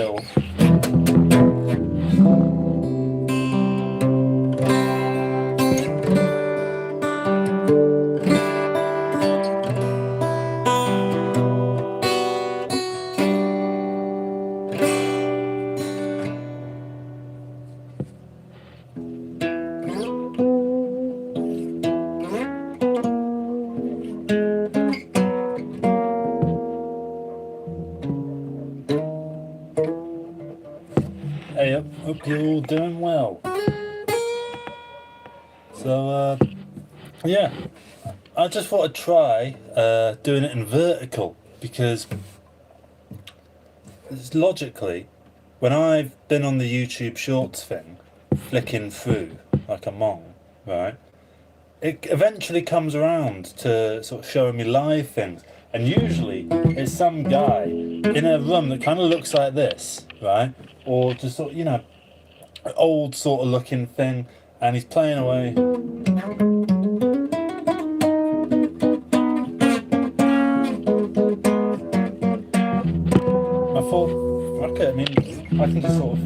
little. Hey, hope you're all doing well. So, yeah, I just thought I'd try doing it in vertical because logically, when I've been on the YouTube Shorts thing, flicking through like a mong, right, it eventually comes around to sort of showing me live things. And usually it's some guy in a room that kind of looks like this, right? Or just sort of, an old sort of looking thing, and he's playing away. I thought, okay, I mean, I can just sort of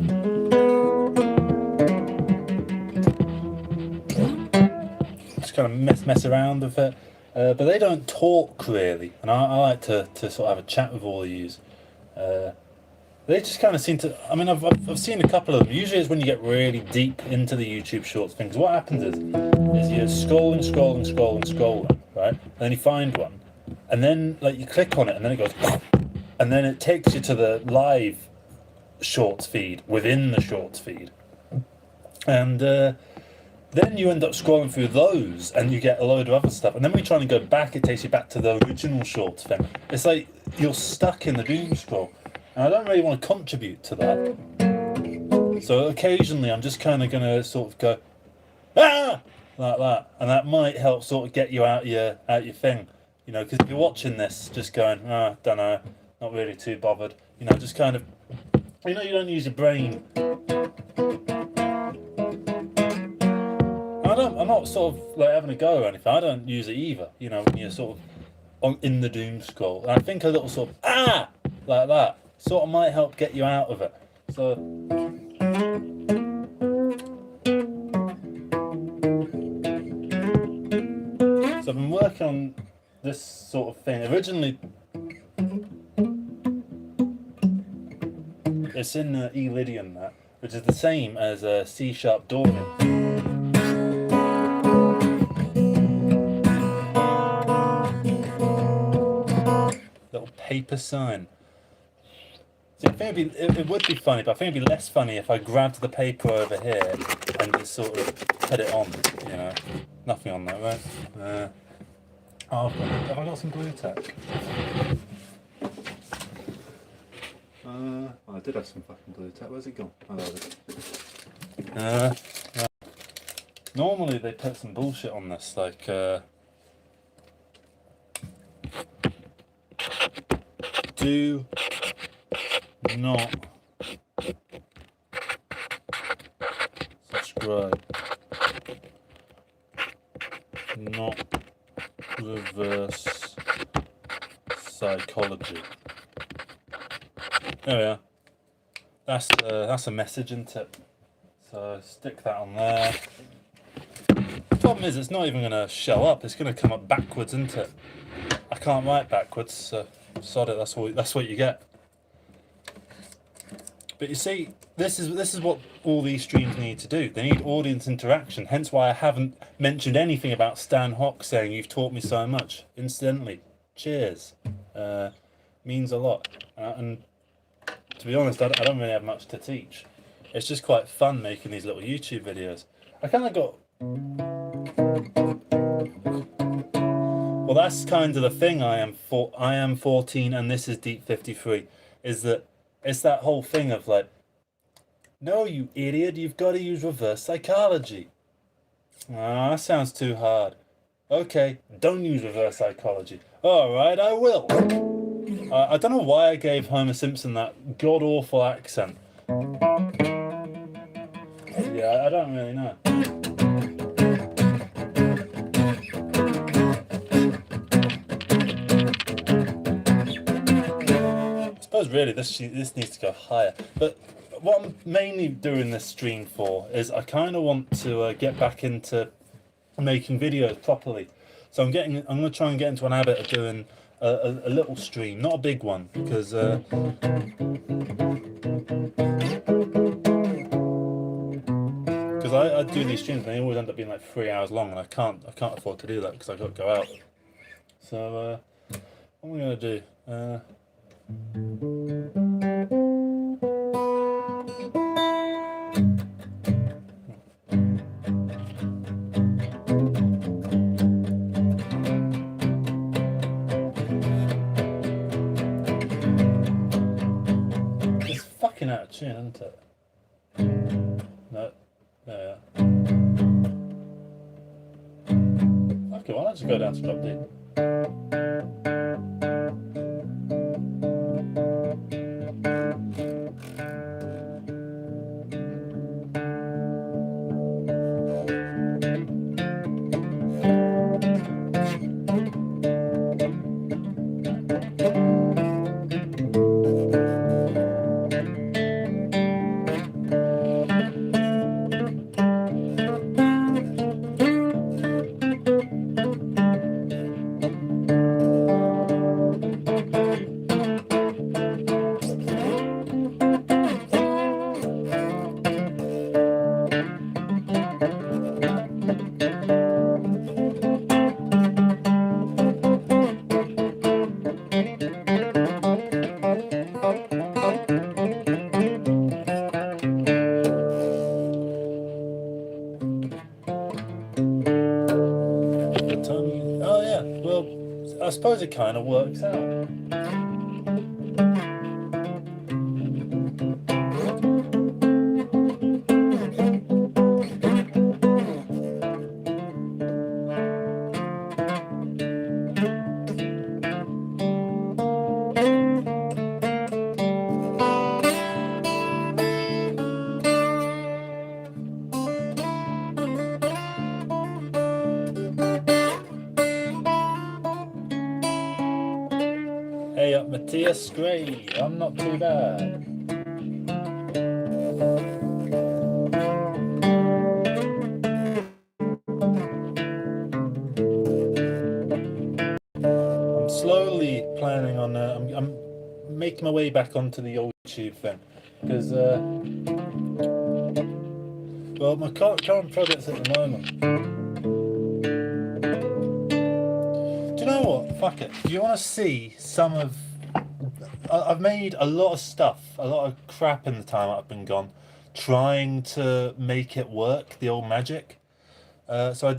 kind of mess around with it, but they don't talk really, and I like to sort of have a chat with all of yous. They just kind of seem to. I mean, I've seen a couple of them. Usually, it's when you get really deep into the YouTube Shorts things. What happens is you're scrolling, right? And then you find one, and then like you click on it, and then it goes, and then it takes you to the live Shorts feed within the Shorts feed, and then you end up scrolling through those, and you get a load of other stuff. And then when you try and go back, it takes you back to the original Shorts thing. It's like you're stuck in the doom scroll. And I don't really want to contribute to that. So occasionally I'm just kind of going to sort of go, ah! Like that. And that might help sort of get you out your thing. Because if you're watching this, just going, don't know, not really too bothered. Just kind of, you don't use your brain. I'm not sort of like having a go or anything. I don't use it either, when you're sort of in the doom scroll. And I think a little sort of, like that. Sort of might help get you out of it. So I've been working on this sort of thing. Originally, it's in E Lydian, that, which is the same as a C# Dorian. Little paper sign. I think it would be funny, but I think it'd be less funny if I grabbed the paper over here and just sort of put it on, Nothing on that, right? Have I got some glue tack? I did have some fucking glue tack. Where's it gone? Oh, there it is. Normally they put some bullshit on this, like, do not subscribe, not reverse psychology. There we are. That's a message, isn't it? So stick that on there. The problem is it's not even going to show up. It's going to come up backwards, isn't it? I can't write backwards, so sod it. That's what you get. But you see, this is what all these streams need to do. They need audience interaction. Hence why I haven't mentioned anything about Stan Hock saying you've taught me so much. Incidentally, cheers. Means a lot. And to be honest, I don't really have much to teach. It's just quite fun making these little YouTube videos. I kind of got... Well, that's kind of the thing. I am 14 and this is Deep 53. Is that it's that whole thing of like, no, you idiot, you've got to use reverse psychology. That sounds too hard. Okay, don't use reverse psychology. Alright, I will. I don't know why I gave Homer Simpson that god-awful accent. Yeah, I don't really know. I suppose really, this needs to go higher. But what I'm mainly doing this stream for is I kind of want to get back into making videos properly. So I'm going to try and get into an habit of doing a little stream, not a big one, because I do these streams and they always end up being like 3 hours long, and I can't afford to do that because I got to go out. So what am I going to do? It's fucking out of tune, isn't it? No. Yeah. Okay, well, let's go down to drop D. Oh yeah, well, I suppose it kind of works out. Hey up, Matthias Gray. I'm not too bad. I'm slowly planning on. I'm making my way back onto the old YouTube thing because, well, my current projects at the moment. Do you know what? Fuck it. Do you want to see some of? I've made a lot of stuff, a lot of crap in the time I've been gone, trying to make it work, the old magic. So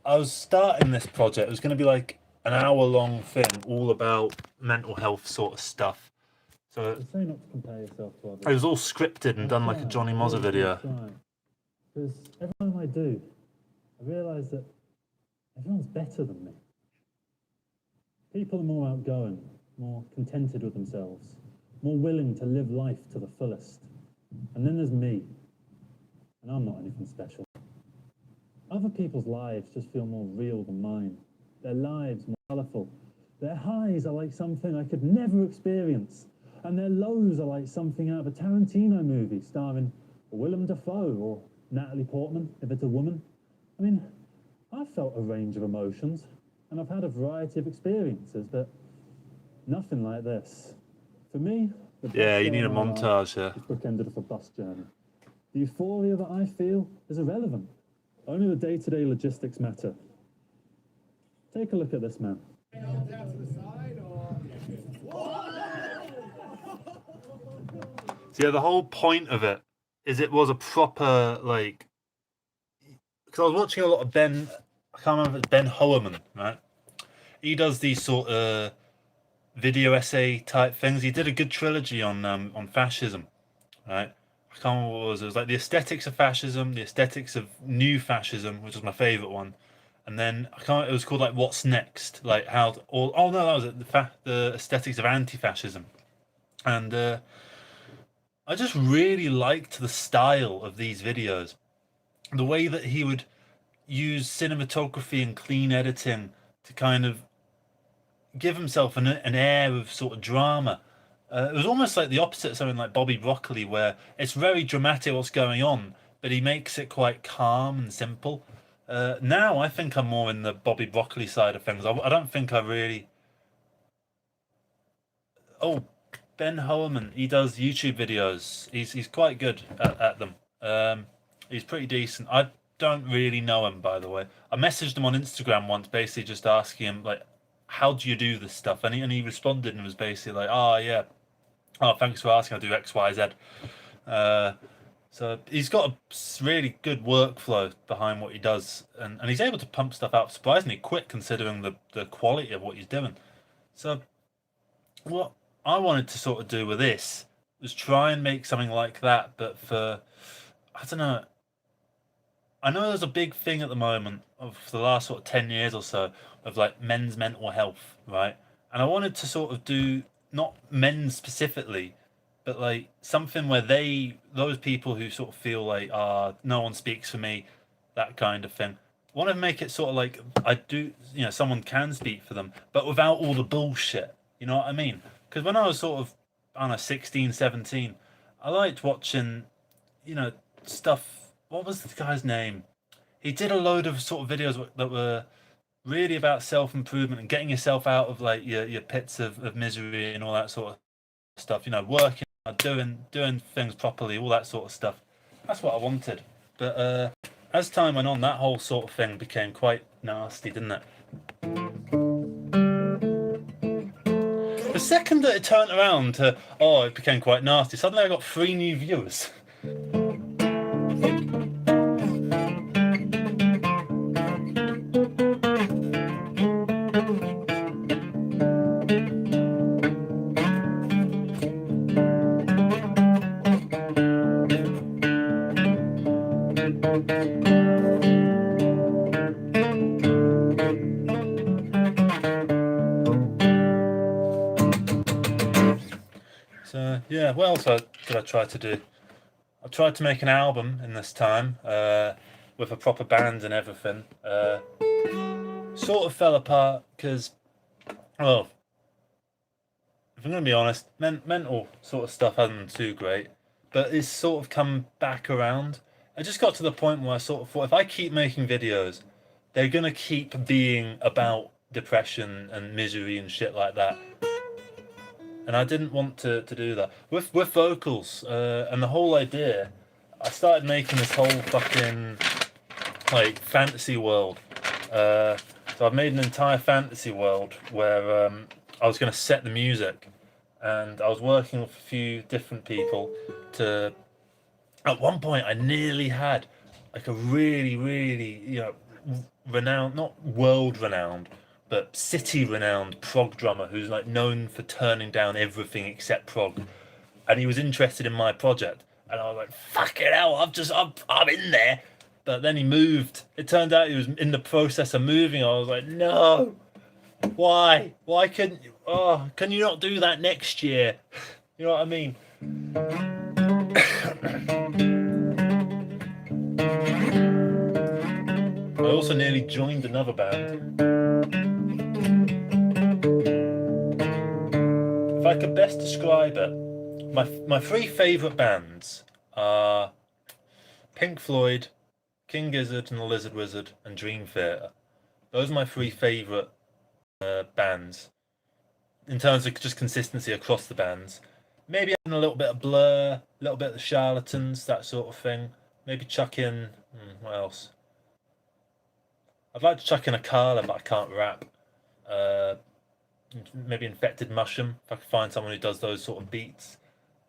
I was starting this project. It was going to be like an hour-long thing, all about mental health sort of stuff. So say not to compare yourself to others. It was all scripted and done like a Jonny Mozza video. Because every time I do, I realise that everyone's better than me. People are more outgoing, more contented with themselves, more willing to live life to the fullest. And then there's me, and I'm not anything special. Other people's lives just feel more real than mine. Their lives more colourful. Their highs are like something I could never experience, and their lows are like something out of a Tarantino movie starring Willem Dafoe or Natalie Portman, if it's a woman. I mean, I've felt a range of emotions, and I've had a variety of experiences, but nothing like this. For me, yeah, you need a montage here. It's bookended with a bus journey. The euphoria that I feel is irrelevant. Only the day-to-day logistics matter. Take a look at this man. So yeah, the whole point of it is it was a proper, like, because I was watching a lot of I can't remember if it's Ben Howerman, right? He does these sort of video essay type things. He did a good trilogy on fascism, right? I can't remember what it was. It was like the aesthetics of fascism, the aesthetics of new fascism, which was my favourite one, and then it was called like What's Next, like how to, oh no, that was it, the aesthetics of anti-fascism, and I just really liked the style of these videos, the way that he would use cinematography and clean editing to kind of give himself an air of sort of drama. It was almost like the opposite of something like Bobby Broccoli, where it's very dramatic what's going on, but he makes it quite calm and simple. Now I think I'm more in the Bobby Broccoli side of things. I don't think I really. Oh, Ben Holman, he does YouTube videos. He's quite good at them. He's pretty decent. I don't really know him, by the way. I messaged him on Instagram once, basically just asking him like, "How do you do this stuff?" And he responded and was basically like, "Oh yeah, oh thanks for asking. I do X Y Z." Uh, so he's got a really good workflow behind what he does, and he's able to pump stuff out surprisingly quick considering the quality of what he's doing. So what I wanted to sort of do with this was try and make something like that, but for I don't know. I know there's a big thing at the moment of the last sort of 10 years or so of like men's mental health, right? And I wanted to sort of do not men specifically, but like something where those people who sort of feel like, no one speaks for me, that kind of thing. I want to make it sort of like I do, someone can speak for them, but without all the bullshit. You know what I mean? Because when I was sort of, I don't know, 16, 17, I liked watching, you know, stuff. What was the guy's name? He did a load of sort of videos that were really about self improvement and getting yourself out of like your pits of misery and all that sort of stuff. Working, doing things properly, all that sort of stuff. That's what I wanted. But as time went on, that whole sort of thing became quite nasty, didn't it? The second that it turned around to, it became quite nasty, suddenly I got 3 new viewers. So yeah, what else did I try to do? I tried to make an album in this time, with a proper band and everything. Sort of fell apart because, well, if I'm going to be honest, mental sort of stuff hasn't been too great, but it's sort of come back around. I just got to the point where I sort of thought if I keep making videos, they're going to keep being about depression and misery and shit like that. And I didn't want to do that with vocals, and the whole idea. I started making this whole fucking like fantasy world. So I've made an entire fantasy world where I was going to set the music, and I was working with a few different people to. At one point, I nearly had like a really, really, renowned, not world renowned, but city renowned prog drummer who's like known for turning down everything except prog, and he was interested in my project, and I was like, "Fuck it hell, I'm in there." But then he moved. It turned out he was in the process of moving. I was like, "No, why? Why couldn't you? Oh, can you not do that next year?" You know what I mean? I also nearly joined another band. If I could best describe it, my 3 favourite bands are Pink Floyd, King Gizzard and the Lizard Wizard, and Dream Theater. Those are my 3 favourite bands in terms of just consistency across the bands. Maybe adding a little bit of Blur, a little bit of the Charlatans, that sort of thing. Maybe chuck in what else? I'd like to chuck in a Carla, but I can't rap. Maybe Infected Mushroom, if I could find someone who does those sort of beats.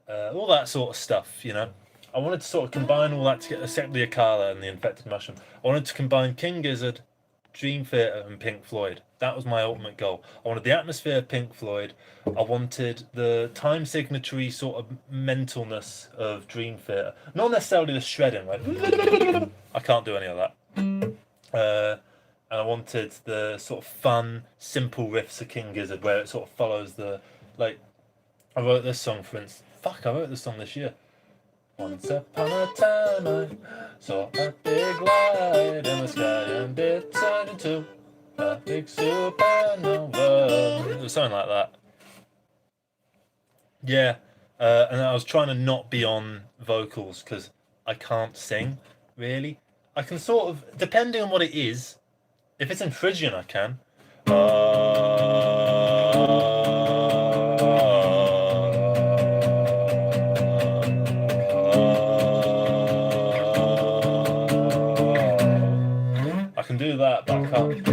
All that sort of stuff, I wanted to sort of combine all that to get except the Akala and the Infected Mushroom. I wanted to combine King Gizzard, Dream Theater, and Pink Floyd. That was my ultimate goal. I wanted the atmosphere of Pink Floyd. I wanted the time signatory sort of mentalness of Dream Theater. Not necessarily the shredding, like I can't do any of that. And I wanted the sort of fun, simple riffs of King Gizzard, where it sort of follows the like. I wrote this song, for instance. Fuck, I wrote this song this year. Once upon a time I saw a big light in the sky and it turned into a big supernova. It was something like that. Yeah, and I was trying to not be on vocals because I can't sing really. I can sort of, depending on what it is. If it's in Phrygian, I can. I can do that, but I can't.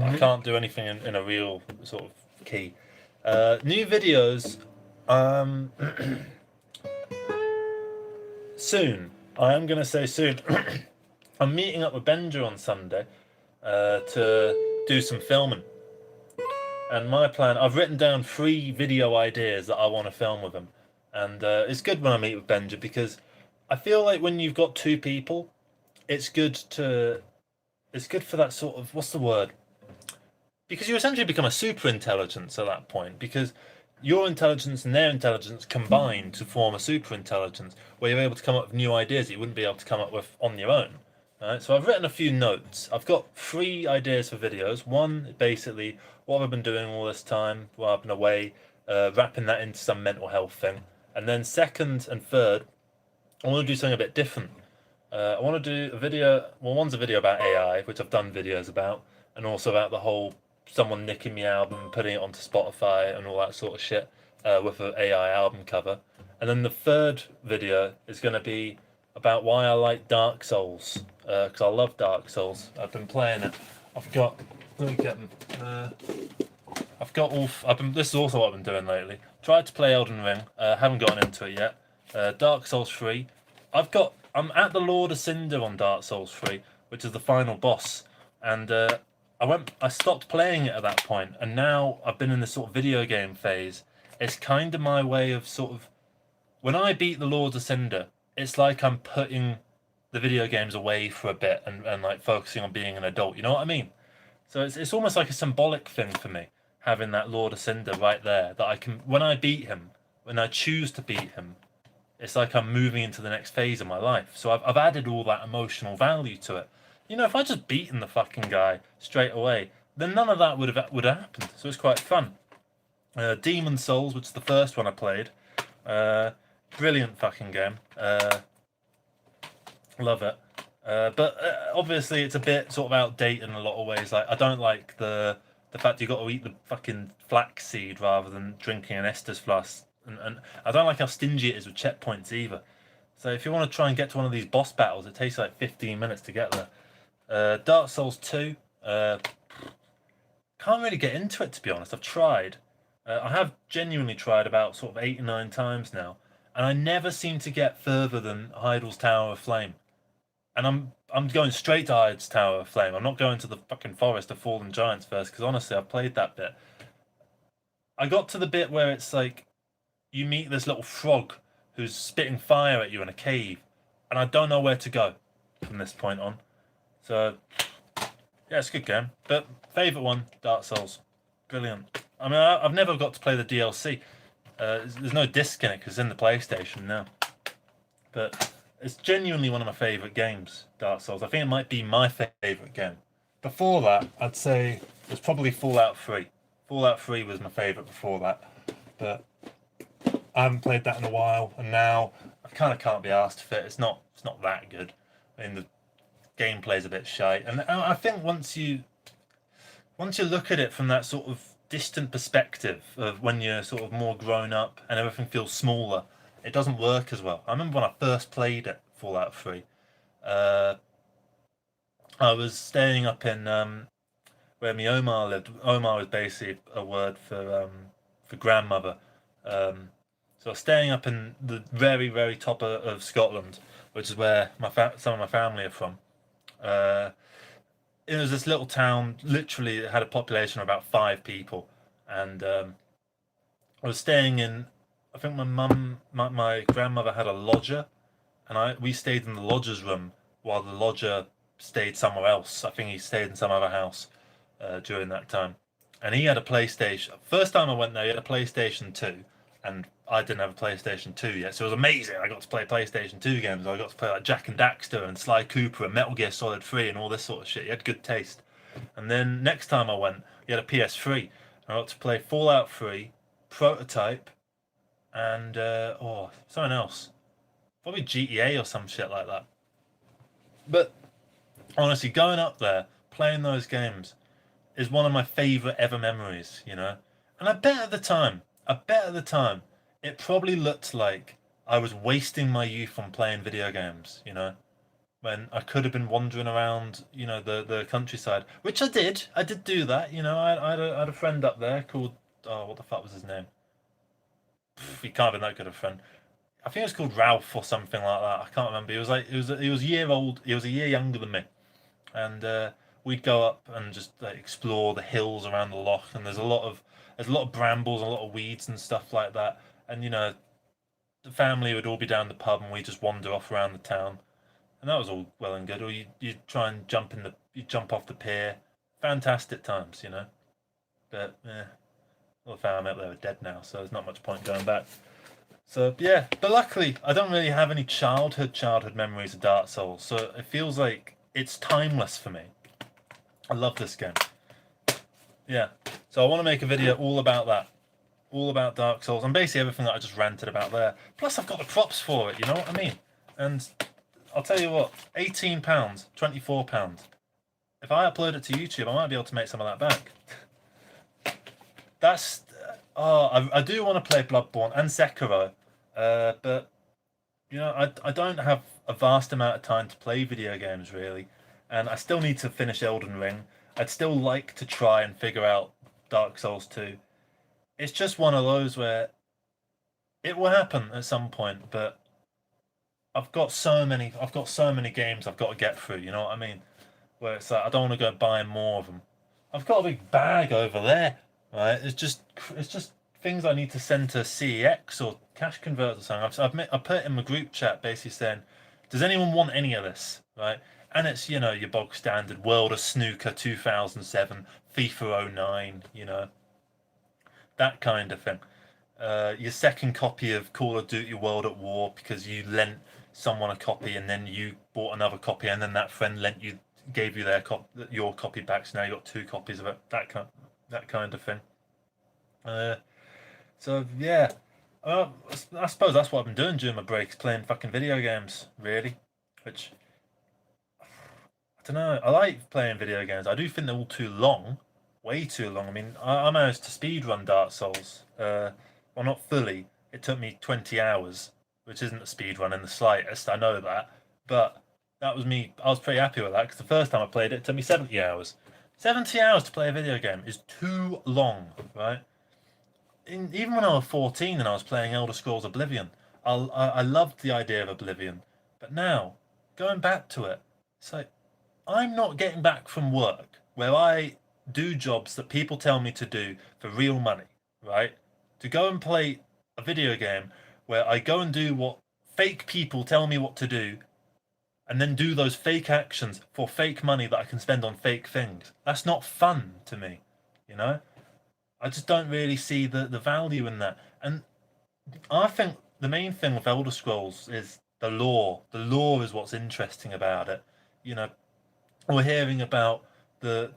I can't do anything in a real sort of key. New videos. Um, soon. I am gonna say soon. I'm meeting up with Benja on Sunday to do some filming. And my plan, I've written down 3 video ideas that I want to film with him. And it's good when I meet with Benja because I feel like when you've got 2 people, it's good to, it's good for that sort of, what's the word? Because you essentially become a super intelligence at that point because your intelligence and their intelligence combine to form a super intelligence where you're able to come up with new ideas that you wouldn't be able to come up with on your own. Alright, so I've written a few notes. I've got 3 ideas for videos. One, basically, what have I been doing all this time while I've been away, wrapping that into some mental health thing. And then second and third, I want to do something a bit different. I want to do a video. Well, one's a video about AI, which I've done videos about, and also about the whole someone nicking my album and putting it onto Spotify and all that sort of shit with an AI album cover. And then the third video is going to be about why I like Dark Souls because I love Dark Souls. I've been playing it. I've got. Let me get them. I've got all. I've been. This is also what I've been doing lately. Tried to play Elden Ring. Haven't gotten into it yet. Dark Souls 3. I'm at the Lord of Cinder on Dark Souls 3, which is the final boss, and I stopped playing it at that point, and now I've been in this sort of video game phase. It's kind of my way of sort of when I beat the Lord of Cinder, it's like I'm putting the video games away for a bit and like focusing on being an adult. You know what I mean? So it's almost like a symbolic thing for me having that Lord of Cinder right there that I can when I beat him, when I choose to beat him, it's like I'm moving into the next phase of my life. So I've added all that emotional value to it. You know, if I just beaten the fucking guy straight away, then none of that would have happened. So it's quite fun. Demon Souls, which is the first one I played. Brilliant fucking game. Love it. But obviously it's a bit sort of outdated in a lot of ways. Like I don't like the fact you got to eat the fucking flaxseed rather than drinking an Estes flask. And I don't like how stingy it is with checkpoints either. So if you want to try and get to one of these boss battles, it takes like 15 minutes to get there. Dark Souls 2. Can't really get into it to be honest. I've tried. I have genuinely tried about sort of 8 or 9 times now, and I never seem to get further than Heidel's Tower of Flame. And I'm going straight to Hyde's Tower of Flame. I'm not going to the fucking Forest of Fallen Giants first, because honestly, I've played that bit. I got to the bit where it's like you meet this little frog who's spitting fire at you in a cave, and I don't know where to go from this point on. So yeah, it's a good game. But favourite one, Dark Souls. Brilliant. I mean, I've never got to play the DLC. There's no disc in it because it's in the PlayStation now. But it's genuinely one of my favourite games, Dark Souls. I think it might be my favourite game. Before that, I'd say it was probably Fallout 3. Fallout 3 was my favourite before that. But I haven't played that in a while, and now I kind of can't be asked for it. It's not that good. I mean, the gameplay's a bit shite. And I think once you look at it from that sort of distant perspective of when you're sort of more grown up and everything feels smaller, it doesn't work as well. I remember when I first played it, Fallout 3, I was staying up in where my Omar lived. Omar was basically a word for grandmother. So I was staying up in the very, very top of Scotland, which is where some of my family are from. It was this little town, literally it had a population of about 5 people, and I was staying in. I think my grandmother had a lodger, and we stayed in the lodger's room while the lodger stayed somewhere else. I think he stayed in some other house during that time, and he had a PlayStation. First time I went there, he had a PlayStation 2, and I didn't have a PlayStation 2 yet, so it was amazing. I got to play PlayStation 2 games. I got to play like Jack and Daxter and Sly Cooper and Metal Gear Solid 3 and all this sort of shit. He had good taste. And then next time I went, he had a PS3. I got to play Fallout 3, Prototype, and something else, probably GTA or some shit like that. But honestly, going up there, playing those games is one of my favorite ever memories, you know. And I bet at the time, it probably looked like I was wasting my youth on playing video games, you know, when I could have been wandering around, you know, the countryside, which I did. I did do that, you know. I had a friend up there called, oh, what the fuck was his name? He can't have been that good a friend. I think it was called Ralph or something like that. I can't remember. He was like, he was a year old. He was a year younger than me, and we'd go up and just like, explore the hills around the loch. And there's a lot of brambles, a lot of weeds and stuff like that. And you know, the family would all be down the pub, and we just wander off around the town, and that was all well and good. Or you try and you jump off the pier. Fantastic times, you know. But all the family up there are dead now, so there's not much point going back. So yeah, but luckily I don't really have any childhood memories of Dark Souls, so it feels like it's timeless for me. I love this game. Yeah, so I want to make a video all about that, all about Dark Souls, and basically everything that I just ranted about there. Plus I've got the props for it, you know what I mean? And I'll tell you what, £18, £24. If I upload it to YouTube, I might be able to make some of that back. That's I do want to play Bloodborne and Sekiro, but you know I don't have a vast amount of time to play video games really, and I still need to finish Elden Ring. I'd still like to try and figure out Dark Souls 2. It's just one of those where it will happen at some point, but I've got so many games I've got to get through. You know what I mean? Where it's like I don't want to go buying more of them. I've got a big bag over there, right? It's just things I need to send to CEX or cash converters or something. I put it in my group chat basically saying, does anyone want any of this, right? And it's, you know, your bog standard World of Snooker 2007, FIFA '09, you know, that kind of thing. Your second copy of Call of Duty World at War because you lent someone a copy and then you bought another copy and then that friend gave you your copy back, so now you got two copies of it. That kind of thing. Uh, so yeah, I suppose that's what I've been doing during my breaks, playing fucking video games, really. Which I don't know. I like playing video games. I do think they're all too long, way too long. I mean, I managed to speed run Dark Souls. Well, not fully. It took me 20 hours, which isn't a speed run in the slightest. I know that, but that was me. I was pretty happy with that because the first time I played it, it took me 70 hours. 70 hours to play a video game is too long, right? Even when I was 14 and I was playing Elder Scrolls Oblivion, I loved the idea of Oblivion. But now, going back to it, it's like, I'm not getting back from work where I do jobs that people tell me to do for real money, right? To go and play a video game where I go and do what fake people tell me what to do and then do those fake actions for fake money that I can spend on fake things. That's not fun to me, you know? I just don't really see the value in that. And I think the main thing with Elder Scrolls is the lore. The lore is what's interesting about it. You know, we're hearing about the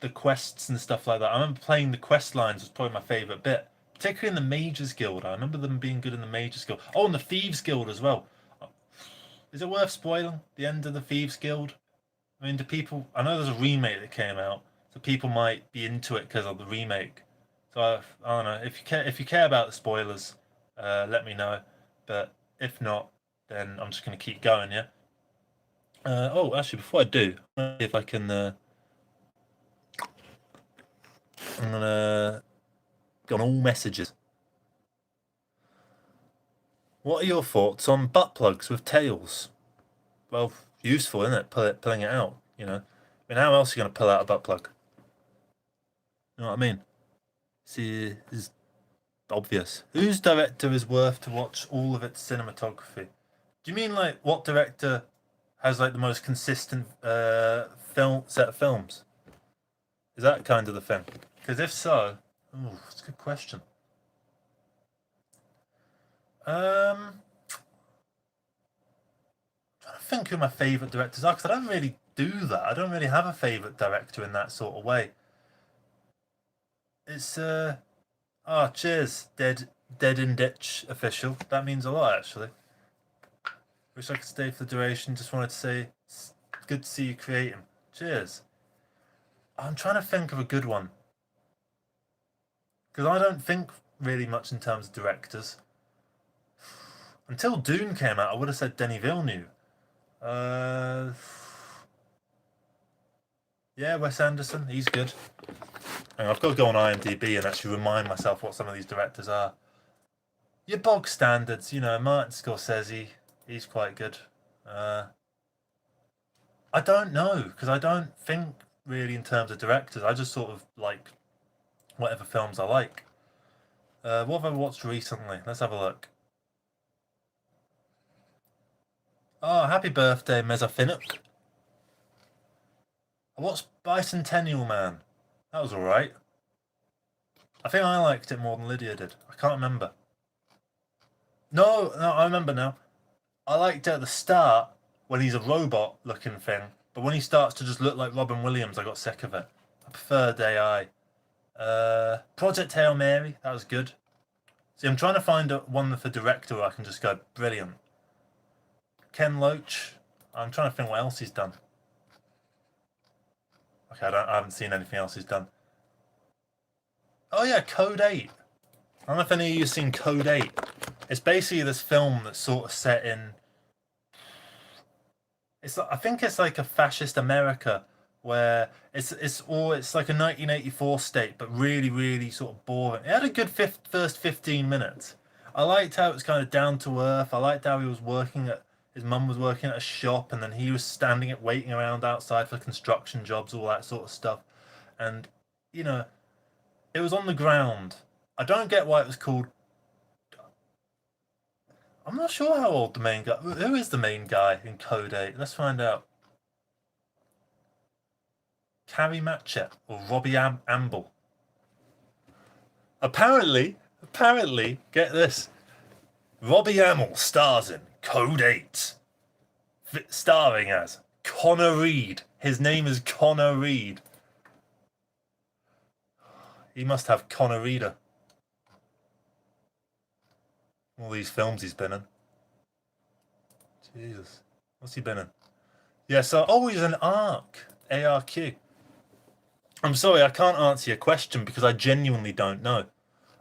the quests and stuff like that. I remember playing the quest lines was probably my favourite bit, particularly in the Mages Guild. I remember them being good in the Mages Guild. Oh, and the Thieves Guild as well. Is it worth spoiling the end of the Thieves Guild? I mean, do people? I know there's a remake that came out, so people might be into it because of the remake. So I don't know. If you care about the spoilers, let me know. But if not, then I'm just gonna keep going. Yeah. Oh, actually, before I do, if I can, I'm gonna go on all messages. What are your thoughts on butt plugs with tails? Well, useful, isn't it? Pulling it out. You know. I mean, how else are you gonna pull out a butt plug? You know what I mean? See, it's obvious. Whose director is worth to watch all of its cinematography? Do you mean like what director has like the most consistent film set of films? Is that kind of the thing? Because if so, oh, that's a good question. Trying to think who my favourite directors are because I don't really do that. I don't really have a favourite director in that sort of way. It's cheers, Dead in Ditch official. That means a lot, actually. Wish I could stay for the duration. Just wanted to say, it's good to see you creating. Cheers. I'm trying to think of a good one. Because I don't think really much in terms of directors. Until Dune came out, I would have said Denis Villeneuve. Yeah, Wes Anderson, he's good. And I've got to go on IMDb and actually remind myself what some of these directors are. Your bog standards, Martin Scorsese, he's quite good. I don't know, because I don't think really in terms of directors. I just sort of like whatever films I like. What have I watched recently? Let's have a look. Oh, happy birthday, Meza Finnock. I watched Bicentennial Man. That was alright. I think I liked it more than Lydia did. I can't remember. No, I remember now. I liked it at the start when he's a robot looking thing, but when he starts to just look like Robin Williams, I got sick of it. I preferred AI. Project Hail Mary, that was good. See, I'm trying to find one for director where I can just go, brilliant. Ken Loach, I'm trying to think what else he's done. Okay, I haven't seen anything else he's done. Oh yeah, Code 8. I don't know if any of you have seen Code 8. It's basically this film that's sort of set in... I think it's like a fascist America where it's like a 1984 state, but really, really sort of boring. It had a good first 15 minutes. I liked how it was kind of down to earth. I liked how his mum was working at a shop, and then he was waiting around outside for construction jobs, all that sort of stuff. And, it was on the ground. I don't get why it was called... I'm not sure how old the main guy... Who is the main guy in Code 8? Let's find out. Carrie Matchett or Robbie Amble. Apparently, get this. Robbie Amble stars in Code 8. Starring as Connor Reed. His name is Connor Reed. He must have Connor Reader. All these films he's been in. Jesus. What's he been in? Yeah, so, he's an ARQ. ARQ. I'm sorry, I can't answer your question because I genuinely don't know.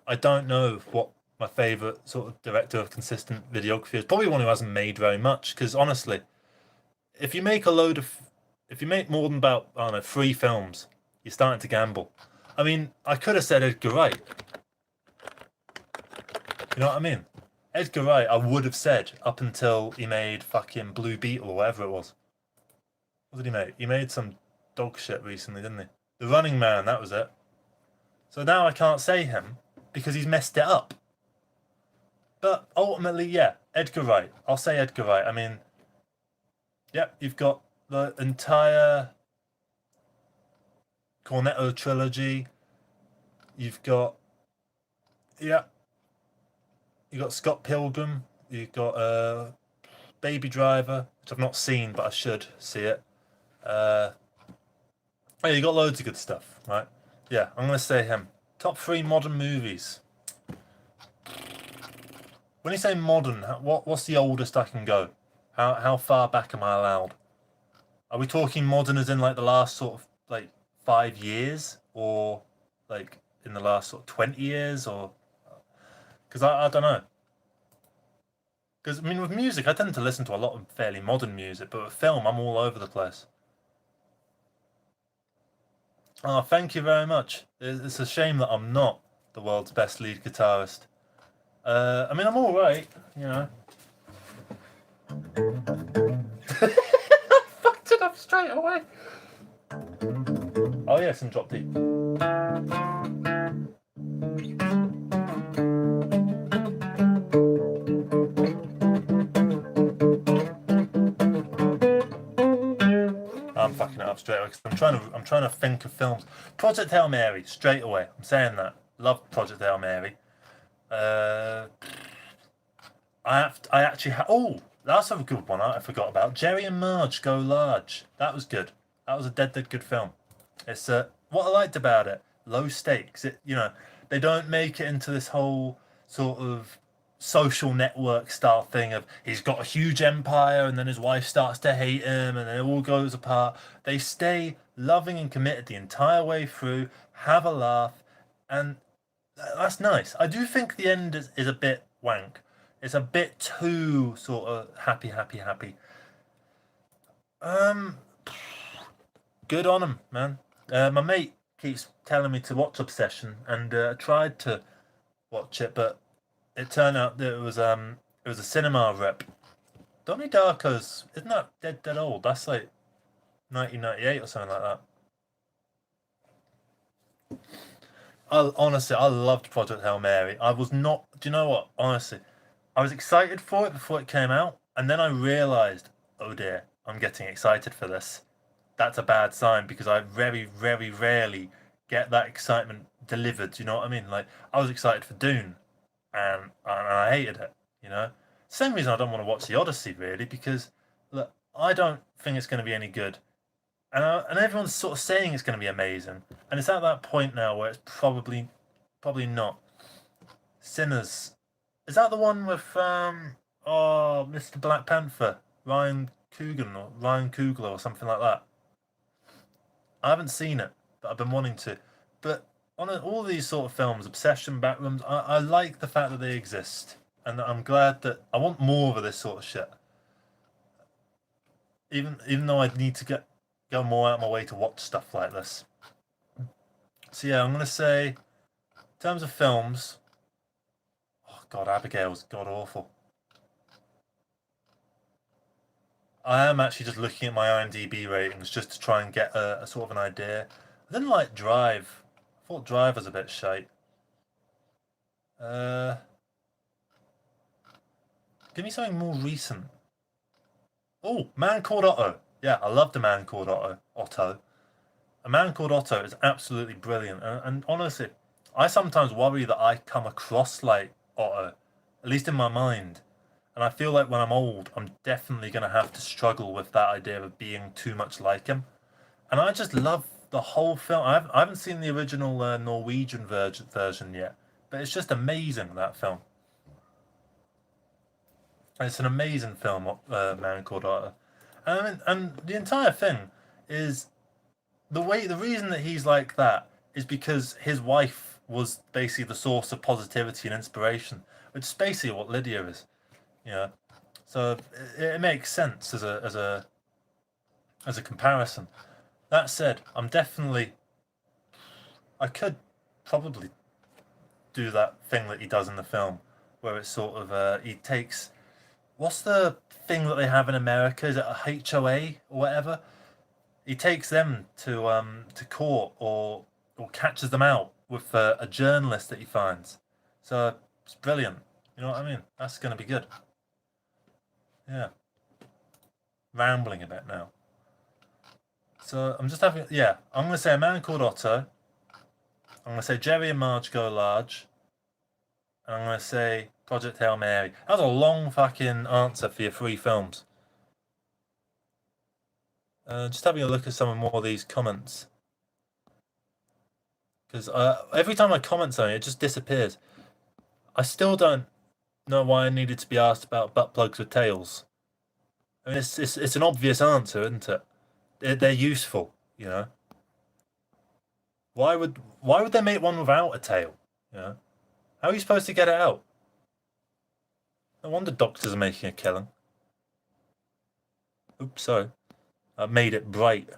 I don't know what my favourite sort of director of consistent videography is. Probably one who hasn't made very much, because honestly, if you make more than about, I don't know, 3 films, you're starting to gamble. I mean, I could have said Edgar Wright. You know what I mean? Edgar Wright, I would have said up until he made fucking Blue Beetle or whatever it was. What did he make? He made some dog shit recently, didn't he? The Running Man, that was it. So now I can't say him because he's messed it up. But ultimately, yeah, Edgar Wright. I'll say Edgar Wright. I mean, yep, you've got the entire Cornetto trilogy. You've got, yeah, you've got Scott Pilgrim. You've got Baby Driver, which I've not seen, but I should see it. Yeah, you got loads of good stuff, right? Yeah, I'm going to say him. Top 3 modern movies. When you say modern, what's the oldest I can go? How far back am I allowed? Are we talking modern as in like the last sort of like 5 years, or like in the last sort of 20 years, or... Because I don't know. Because, I mean, with music, I tend to listen to a lot of fairly modern music, but with film, I'm all over the place. Oh, thank you very much. It's a shame that I'm not the world's best lead guitarist. I mean, I'm all right, you know. I fucked it up straight away. Oh yes, and drop D. I'm fucking it up straight away because I'm trying to think of films. Project Hail Mary, straight away. I'm saying that. Love Project Hail Mary. I actually oh, that's a good one I forgot about. Jerry and Marge Go Large. That was good. That was a dead good film. It's what I liked about it, low stakes. They don't make it into this whole sort of social network style thing of he's got a huge empire and then his wife starts to hate him and then it all goes apart. They stay loving and committed the entire way through, have a laugh, and that's nice. I do think the end is a bit wank. It's a bit too sort of happy, happy, happy. Um, Good on him, man. My mate keeps telling me to watch Obsession, and I tried to watch it, but it turned out that it was a cinema rep. Donnie Darko's isn't that dead old? That's like 1998 or something like that. I loved Project Hail Mary. I was not. Do you know what? Honestly, I was excited for it before it came out, and then I realized, oh dear, I'm getting excited for this. That's a bad sign because I very, very rarely get that excitement delivered. You know what I mean? Like I was excited for Dune, and I hated it. You know, same reason I don't want to watch the Odyssey really because look, I don't think it's going to be any good, and everyone's sort of saying it's going to be amazing, and it's at that point now where it's probably not. Sinners, is that the one with Mr. Black Panther, Ryan Coogler or something like that? I haven't seen it, but I've been wanting to. But all these sort of films, Obsession, Backrooms, I like the fact that they exist, and I'm glad that I want more of this sort of shit. Even though I need to go more out of my way to watch stuff like this. So yeah, I'm gonna say, in terms of films, oh God, Abigail's god awful. I am actually just looking at my IMDb ratings just to try and get a sort of an idea. I didn't like Drive. I thought Drive was a bit shite. Uh, Give me something more recent. Oh, Man Called Otto. Yeah, I loved A Man Called Otto. A Man Called Otto is absolutely brilliant. And honestly, I sometimes worry that I come across like Otto, at least in my mind. And I feel like when I'm old, I'm definitely going to have to struggle with that idea of being too much like him. And I just love the whole film. I haven't seen the original Norwegian version yet, but it's just amazing, that film. It's an amazing film, Man Called Otto. And I mean, and the entire thing is the reason that he's like that is because his wife was basically the source of positivity and inspiration, which is basically what Lydia is. You know, so it makes sense as a comparison. That said, I could probably do that thing that he does in the film, where it's sort of he takes what's the thing that they have in America? Is it a HOA or whatever? He takes them to court or catches them out with a journalist that he finds. So it's brilliant. You know what I mean? That's going to be good. Yeah, rambling a bit now. So I'm just having yeah. I'm going to say A Man Called Otto. I'm going to say Jerry and Marge Go Large. And I'm going to say Project Hail Mary. That was a long fucking answer for your three films. Just having a look at some more of these comments. Because every time I comment something, it just disappears. I still don't know why I needed to be asked about butt plugs with tails. I mean, it's an obvious answer, isn't it? They're useful, you know. Why would they make one without a tail? You know, how are you supposed to get it out? No wonder doctors are making a killing. Oops, sorry. I made it bright.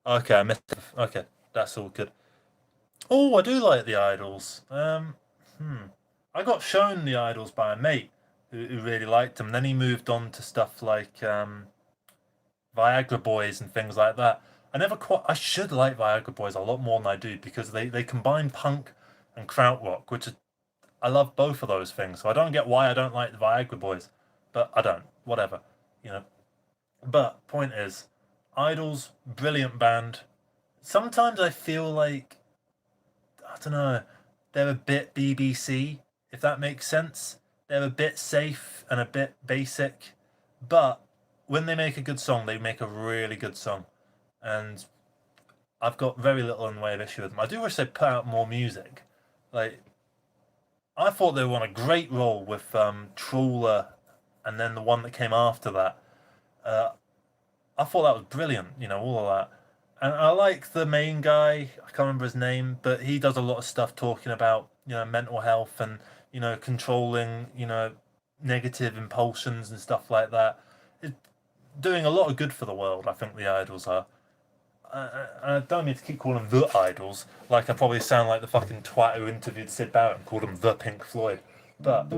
Okay, I missed it. Okay, that's all good. Oh, I do like the Idols. I got shown the Idols by a mate who really liked them. Then he moved on to stuff like Viagra Boys and things like that. I should like Viagra Boys a lot more than I do because they combine punk and krautrock, I love both of those things. So I don't get why I don't like the Viagra Boys, but I don't. Whatever, you know. But point is, Idols, brilliant band. Sometimes I feel like I don't know, they're a bit BBC, if that makes sense. They're a bit safe and a bit basic, but when they make a good song, they make a really good song. And I've got very little in the way of issue with them. I do wish they put out more music. Like I thought they were on a great roll with Trawler, and then the one that came after that. Uh, I thought that was brilliant. You know, all of that. And I like the main guy. I can't remember his name, but he does a lot of stuff talking about mental health and controlling negative impulsions and stuff like that. It's doing a lot of good for the world. I think the idols are. I don't mean to keep calling them the idols, like I probably sound like the fucking twat who interviewed Sid Barrett and called him the Pink Floyd. But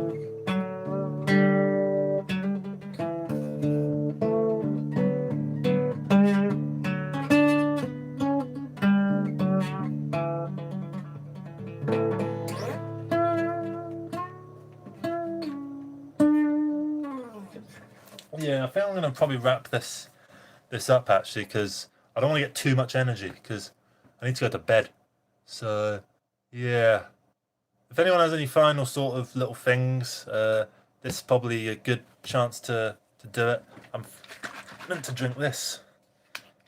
yeah, I think I'm gonna probably wrap this up actually because I don't want to get too much energy because I need to go to bed. So yeah, if anyone has any final sort of little things, this is probably a good chance to do it. I'm meant to drink this.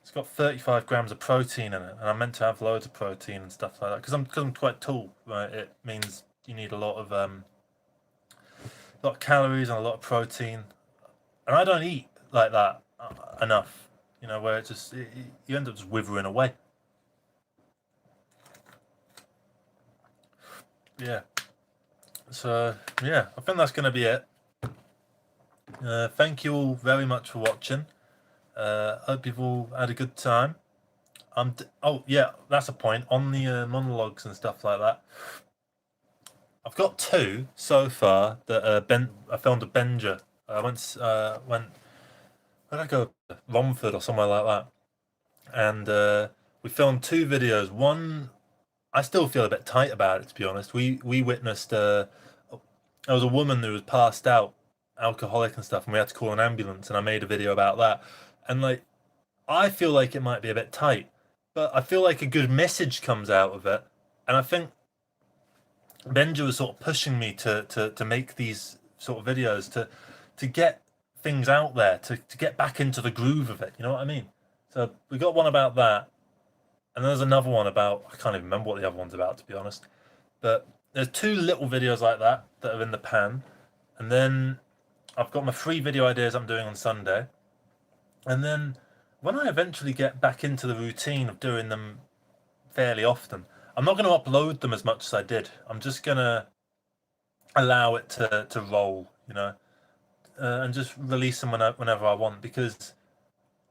It's got 35 grams of protein in it, and I'm meant to have loads of protein and stuff like that because I'm quite tall. Right, it means you need a lot of calories and a lot of protein, and I don't eat like that enough. You know, where you end up just withering away. Yeah. So yeah, I think that's going to be it. Thank you all very much for watching. Hope you've all had a good time. Oh yeah, that's a point on the monologues and stuff like that. I've got two so far that I filmed a Benger. I went where did I go? Romford or somewhere like that, and we filmed two videos. One, I still feel a bit tight about it, to be honest. We witnessed there was a woman who was passed out, alcoholic and stuff, and we had to call an ambulance, and I made a video about that. And like, I feel like it might be a bit tight, but I feel like a good message comes out of it, and I think Benja was sort of pushing me to make these sort of videos to get things out there, to get back into the groove of it. You know what I mean? So we got one about that, and there's another one about, I can't even remember what the other one's about, to be honest. But there's two little videos like that are in the pan, and then I've got my 3 video ideas I'm doing on Sunday, and then when I eventually get back into the routine of doing them fairly often, I'm not going to upload them as much as I did. I'm just going to allow it to roll, and just release them whenever I want, because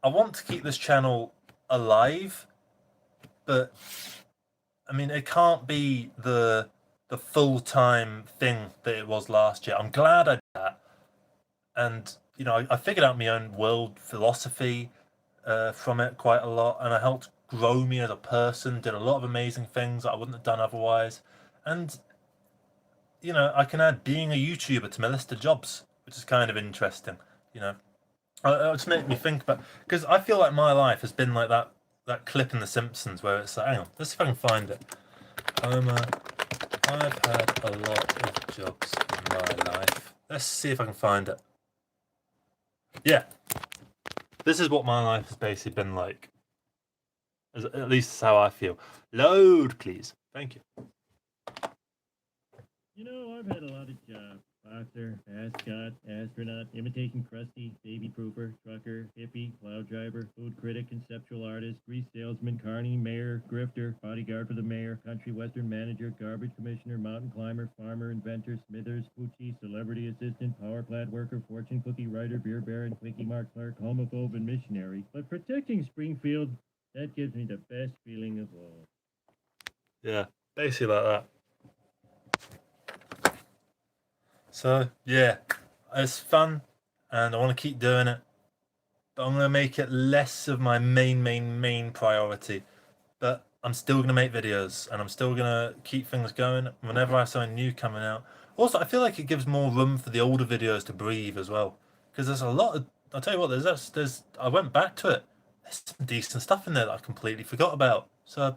I want to keep this channel alive, but I mean, it can't be the full-time thing that it was last year. I'm glad I did that, and I figured out my own world philosophy from it quite a lot, and it helped grow me as a person. Did a lot of amazing things that I wouldn't have done otherwise, and I can add being a YouTuber to my list of jobs, which is kind of interesting. It just made me think about, because I feel like my life has been like that clip in The Simpsons where it's like, hang on, let's see if I can find it. I've had a lot of jobs in my life. Let's see if I can find it. Yeah, this is what my life has basically been like. At least that's how I feel. Load, please. Thank you. I've had a lot of jobs. Boxer, ascot, astronaut, imitation crusty, baby proofer, trucker, hippie, cloud driver, food critic, conceptual artist, grease salesman, carny, mayor, grifter, bodyguard for the mayor, country western manager, garbage commissioner, mountain climber, farmer, inventor, smithers, poochie, celebrity assistant, power plant worker, fortune cookie writer, beer baron, quickie mark clerk, homophobe, and missionary. But protecting Springfield, that gives me the best feeling of all. Yeah, basically like that. So yeah, it's fun, and I want to keep doing it, but I'm going to make it less of my main priority. But I'm still going to make videos, and I'm still going to keep things going whenever I have something new coming out. Also, I feel like it gives more room for the older videos to breathe as well, because there's a lot of, I'll tell you what, there's I went back to it. There's some decent stuff in there that I completely forgot about. So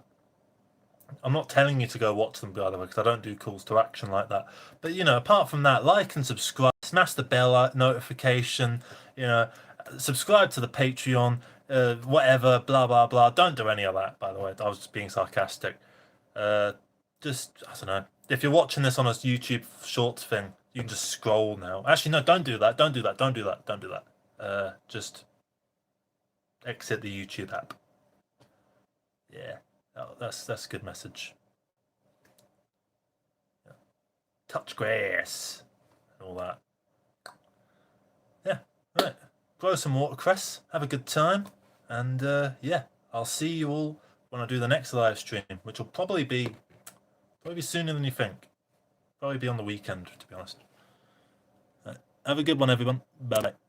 I'm not telling you to go watch them, by the way, because I don't do calls to action like that. But apart from that, like and subscribe, smash the bell notification, subscribe to the Patreon, whatever, blah blah blah. Don't do any of that, by the way. I was just being sarcastic. just I don't know. If you're watching this on a YouTube Shorts thing, you can just scroll now. Actually, no, don't do that. Don't do that. Don't do that. Don't do that. Just exit the YouTube app. Yeah, that's a good message. Yeah. Touch grass and all that. Yeah, right. Grow some watercress. Have a good time, and yeah, I'll see you all when I do the next live stream, which will probably be sooner than you think. Probably be on the weekend, to be honest. Right. Have a good one, everyone. Bye bye.